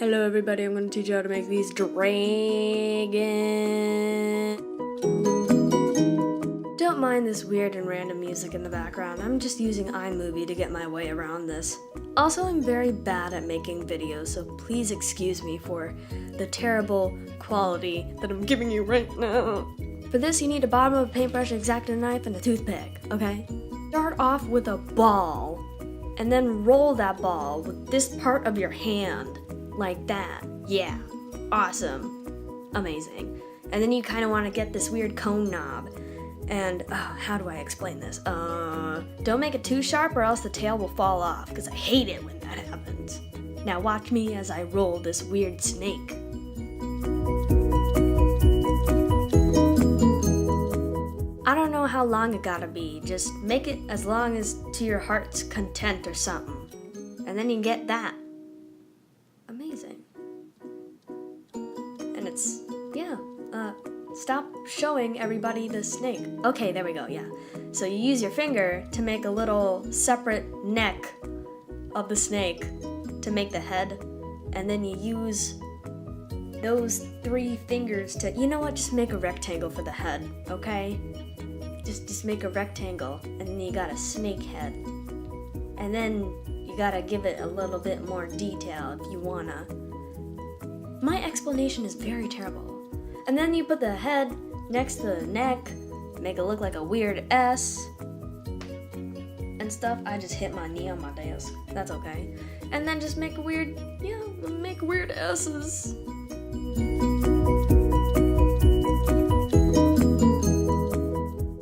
Hello everybody, I'm going to teach you how to make these dragons. Don't mind this weird and random music in the background, I'm just using iMovie to get my way around this. Also, I'm very bad at making videos, so please excuse me for the terrible quality that I'm giving you right now. For this, you need a bottom of a paintbrush, exacto-knife, and a toothpick, okay? Start off with a ball, and then roll that ball with this part of your hand. Like that. Yeah. Awesome. Amazing. And then you kind of want to get this weird cone knob. And, how do I explain this? Don't make it too sharp or else the tail will fall off, because I hate it when that happens. Now watch me as I roll this weird snake. I don't know how long it gotta be. Just make it as long as to your heart's content or something. And then you get that. Amazing. And it's, yeah, stop showing everybody the snake. Okay, there we go, yeah. So you use your finger to make a little separate neck of the snake to make the head, and then you use those 3 fingers to, you know what, just make a rectangle for the head, okay? Just make a rectangle, and then you got a snake head. And then you gotta give it a little bit more detail if you wanna. My explanation is very terrible. And then you put the head next to the neck, make it look like a weird S and stuff. I just hit my knee on my desk. That's okay. And then just make a weird, make weird S's.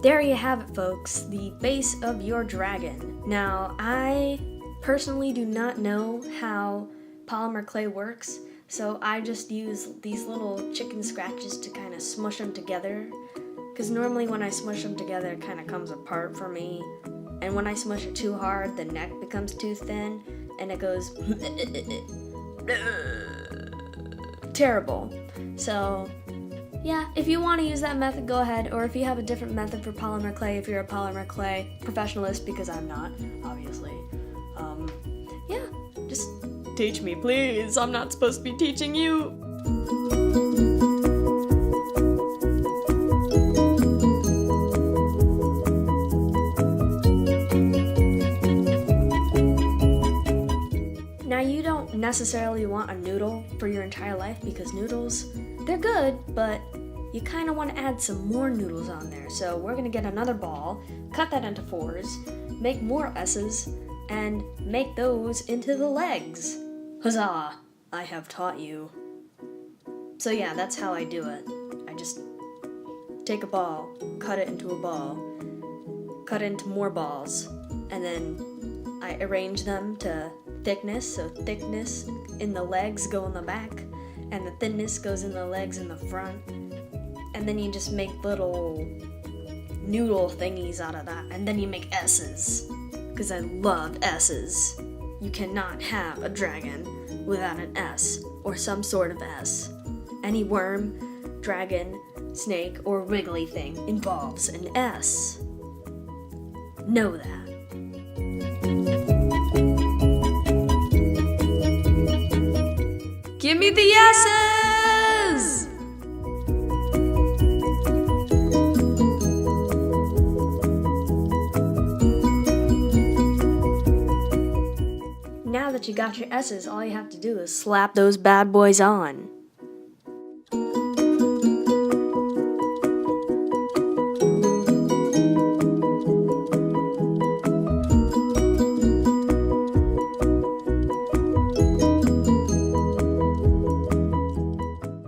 There you have it, folks, the base of your dragon. Now, I personally do not know how polymer clay works, so I just use these little chicken scratches to kind of smush them together, because normally when I smush them together it kind of comes apart for me, and when I smush it too hard the neck becomes too thin and it goes terrible. So yeah, if you want to use that method, go ahead, or if you have a different method for polymer clay, if you're a polymer clay professionalist, because I'm not, obviously. Yeah, just teach me, please. I'm not supposed to be teaching you. Now, you don't necessarily want a noodle for your entire life, because noodles, they're good, but you kind of want to add some more noodles on there. So we're going to get another ball, cut that into 4s, make more S's, and make those into the legs. Huzzah! I have taught you. So yeah, that's how I do it. I just take a ball, cut it into a ball, cut it into more balls, and then I arrange them to thickness, so thickness in the legs go in the back, and the thinness goes in the legs in the front, and then you just make little noodle thingies out of that, and then you make S's, because I love S's. You cannot have a dragon without an S, or some sort of S. Any worm, dragon, snake, or wiggly thing involves an S. Know that. Give me the S's! Now that you got your S's, all you have to do is slap those bad boys on.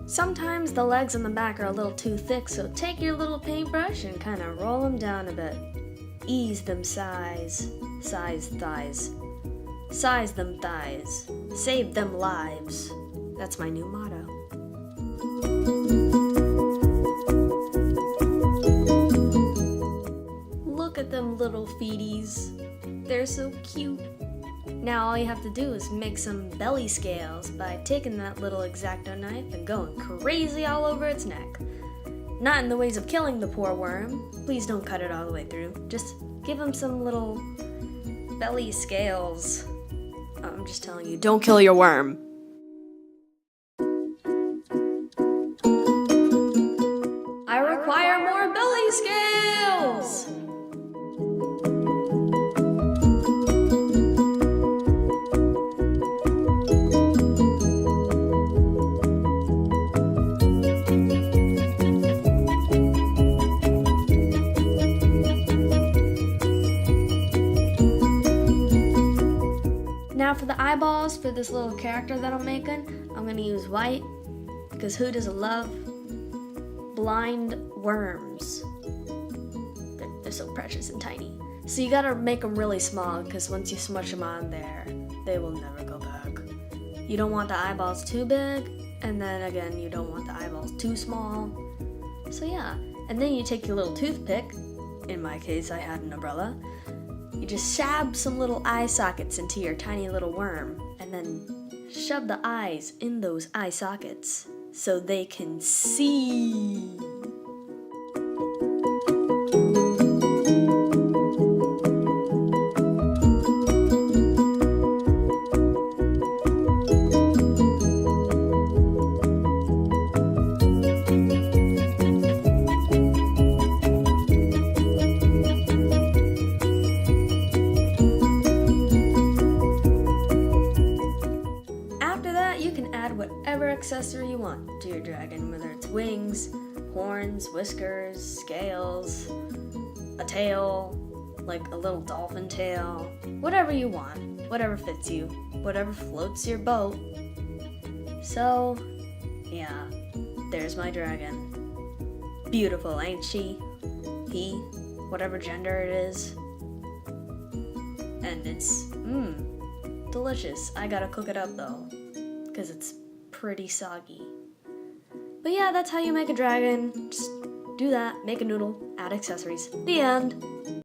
Sometimes the legs and the back are a little too thick, so take your little paintbrush and kind of roll them down a bit. Ease them thighs. Size them thighs. Save them lives. That's my new motto. Look at them little feeties. They're so cute. Now all you have to do is make some belly scales by taking that little exacto-knife and going crazy all over its neck. Not in the ways of killing the poor worm. Please don't cut it all the way through. Just give him some little belly scales. I'm just telling you, don't kill your worm. eyeballs for this little character that I'm making, I'm gonna use white, because who doesn't love blind worms? They're so precious and tiny. So you gotta make them really small, because once you smush them on there, they will never go back. You don't want the eyeballs too big, and then again, you don't want the eyeballs too small. So yeah, and then you take your little toothpick, in my case I had an umbrella, you just shab some little eye sockets into your tiny little worm, and then shove the eyes in those eye sockets so they can see. You can add whatever accessory you want to your dragon, whether it's wings, horns, whiskers, scales, a tail, like a little dolphin tail, whatever you want, whatever fits you, whatever floats your boat. So, yeah, there's my dragon. Beautiful, ain't she? He, whatever gender it is. And it's, delicious. I gotta cook it up though, because it's pretty soggy. But yeah, that's how you make a dragon. Just do that, make a noodle, add accessories. The end.